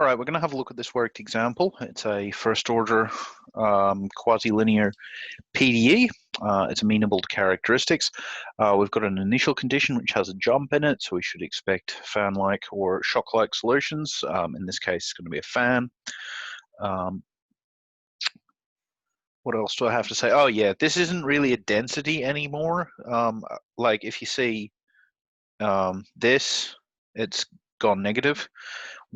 All right, we're going to have a look at this worked example. It's a first order quasi-linear PDE. It's amenable to characteristics. We've got an initial condition which has a jump in it, so we should expect fan-like or shock-like solutions. In this case, it's going to be a fan. What else do I have to say? Oh yeah, this isn't really a density anymore. Like if you see this, it's gone negative.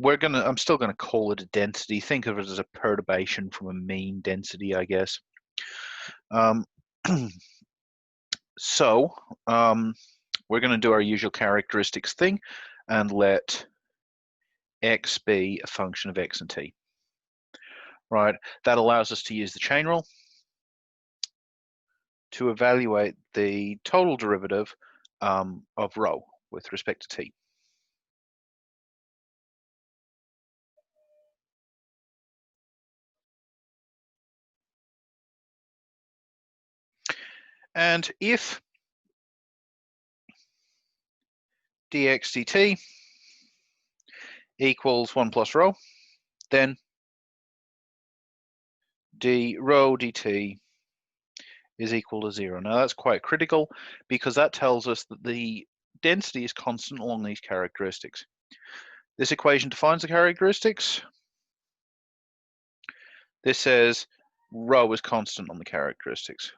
I'm still gonna call it a density. Think of it as a perturbation from a mean density, I guess. So we're gonna do our usual characteristics thing and let x be a function of x and t. Right, that allows us to use the chain rule to evaluate the total derivative of rho with respect to t. And if dx dt equals 1 plus rho, then d rho dt is equal to 0. Now that's quite critical because that tells us that the density is constant along these characteristics. This equation defines the characteristics. This says rho is constant on the characteristics.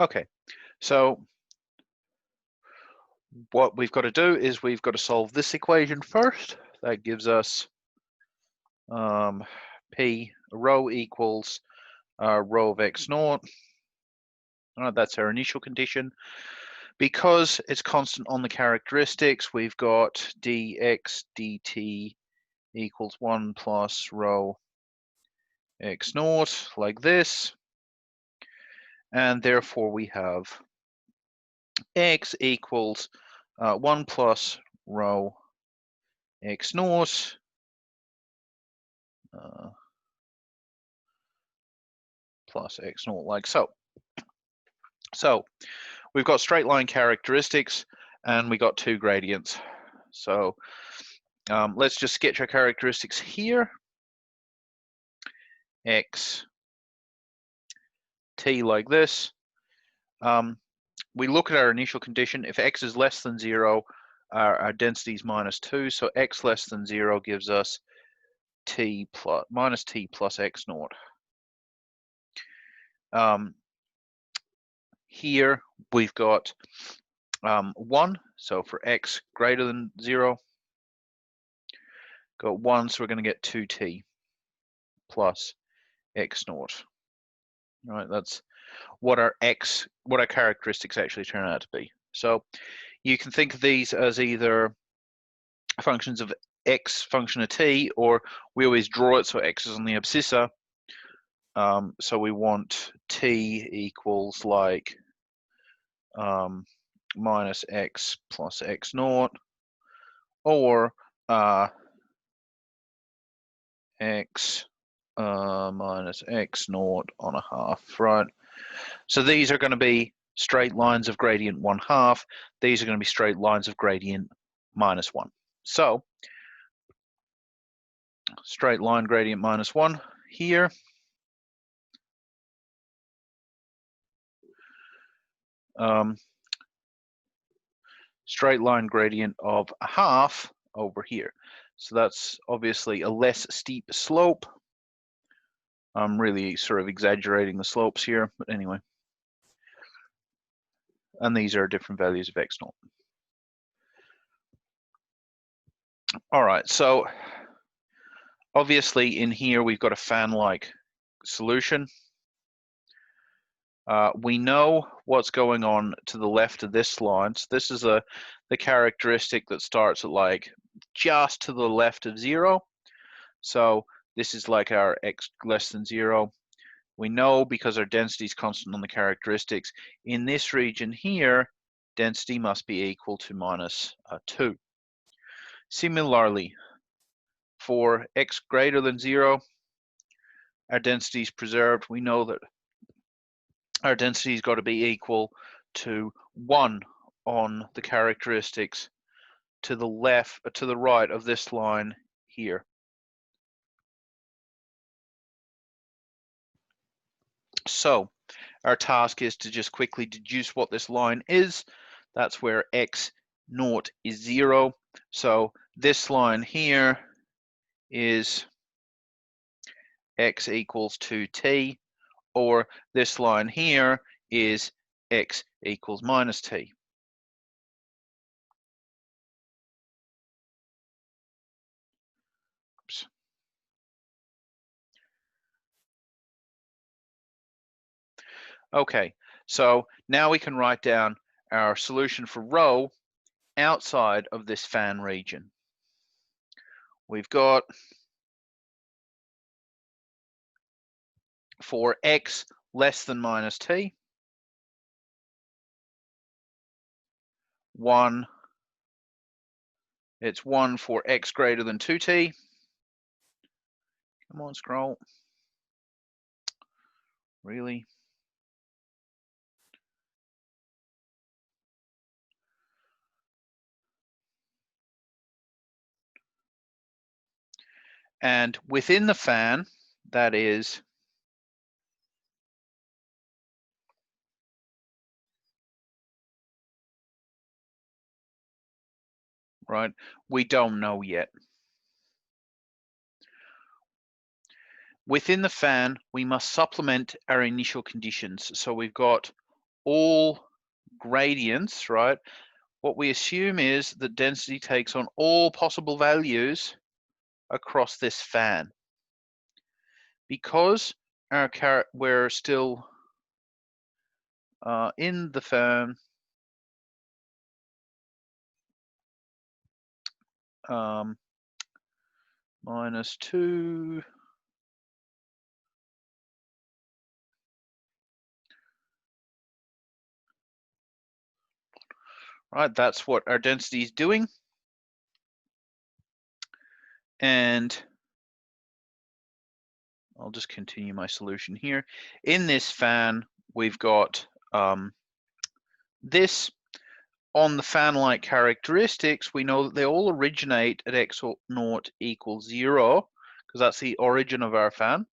Okay, so what we've got to do is we've got to solve this equation first. That gives us p rho equals rho of x naught. That's our initial condition. Because it's constant on the characteristics, we've got dx dt equals 1 plus rho x naught, like this. And therefore we have x equals 1 plus rho x naught plus x naught, like so. So we've got straight line characteristics and we got two gradients. So let's just sketch our characteristics here. X t like this. We look at our initial condition. If x is less than 0, our density is -2. So x less than 0 gives us t plus minus t plus x naught. Here we've got 1. So for x greater than 0, got 1. So we're going to get 2t plus x naught. All right, that's what our characteristics actually turn out to be. So you can think of these as either functions of x function of t, or we always draw it so x is on the abscissa. So we want t equals like minus x plus x naught, or x minus x naught on a half, right? So these are going to be straight lines of gradient 1/2. These are going to be straight lines of gradient -1. So straight line gradient -1 here. Straight line gradient of 1/2 over here. So that's obviously a less steep slope. I'm really sort of exaggerating the slopes here, but anyway. And these are different values of x naught. All right, so obviously in here we've got a fan-like solution. We know what's going on to the left of this line. So this is the characteristic that starts at like just to the left of 0. So this is like our x less than 0. We know because our density is constant on the characteristics. In this region here, density must be equal to -2. Similarly, for x greater than 0, our density is preserved. We know that our density's got to be equal to 1 on the characteristics to the left, to the right of this line here. So our task is to just quickly deduce what this line is. That's where x naught is 0. So this line here is x equals 2t, or this line here is x equals minus t. Oops. Okay, so now we can write down our solution for rho outside of this fan region. We've got for x less than minus t, 1, it's 1 for x greater than 2t. Come on, scroll. Really? And within the fan, that is right, we don't know yet. Within the fan, we must supplement our initial conditions. So we've got all gradients, right? What we assume is that density takes on all possible values across this fan. Because we're still in the fan, minus 2, right? That's what our density is doing. And I'll just continue my solution here. In this fan, we've got this. On the fan-like characteristics, we know that they all originate at x naught equals 0, because that's the origin of our fan.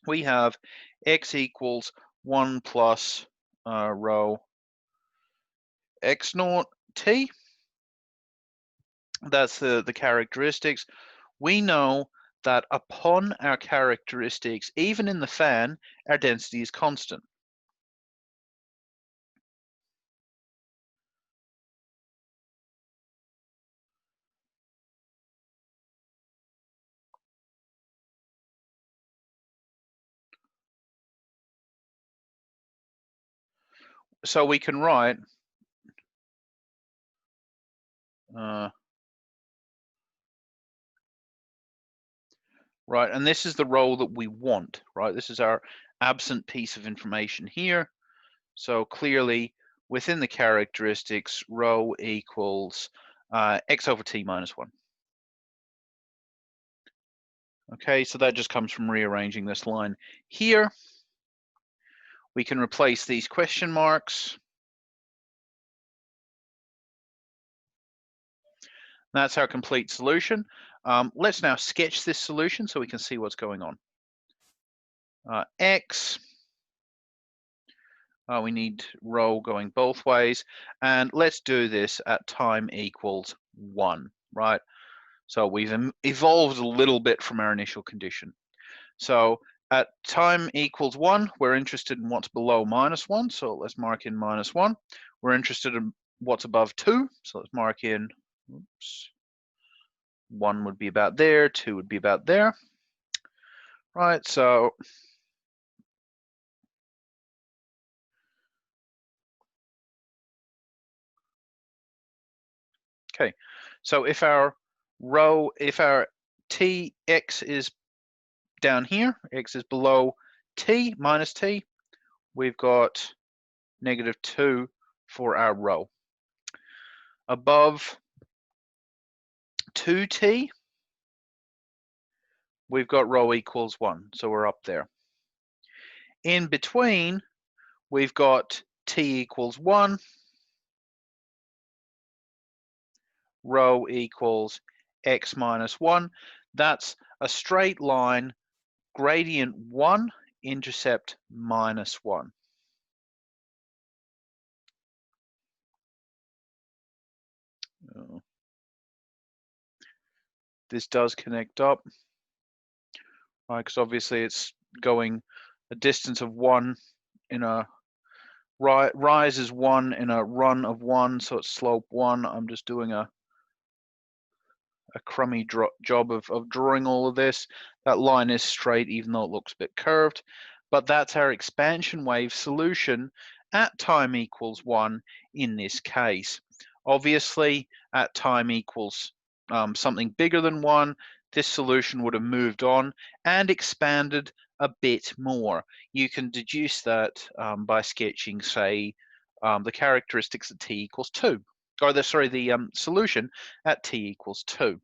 We have x equals 1 plus rho x naught t. That's the characteristics. We know that upon our characteristics, even in the fan, our density is constant. So we can write right, and this is the rho that we want, right? This is our absent piece of information here. So clearly, within the characteristics, rho equals x over t minus 1. Okay, so that just comes from rearranging this line here. We can replace these question marks. That's our complete solution. Let's now sketch this solution so we can see what's going on. X, we need rho going both ways, and let's do this at time equals 1, right? So we've evolved a little bit from our initial condition. So at time equals 1, we're interested in what's below minus 1, so let's mark in minus 1. We're interested in what's above 2, so let's mark in, oops, 1 would be about there, 2 would be about there. Right, so okay, so if our tx is down here, x is below t minus t, we've got -2 for our rho. Above 2t, we've got rho equals 1, so we're up there. In between, we've got t equals 1, rho equals x minus 1. That's a straight line, gradient 1, intercept minus 1. This does connect up, right? Because obviously it's going a distance of 1 in a rise is 1 in a run of 1, so it's slope 1. I'm just doing a crummy job of drawing all of this. That line is straight, even though it looks a bit curved. But that's our expansion wave solution at time equals 1 in this case. Obviously, at time equals something bigger than 1, this solution would have moved on and expanded a bit more. You can deduce that by sketching, say, the characteristics at t equals 2, or the solution at t equals 2.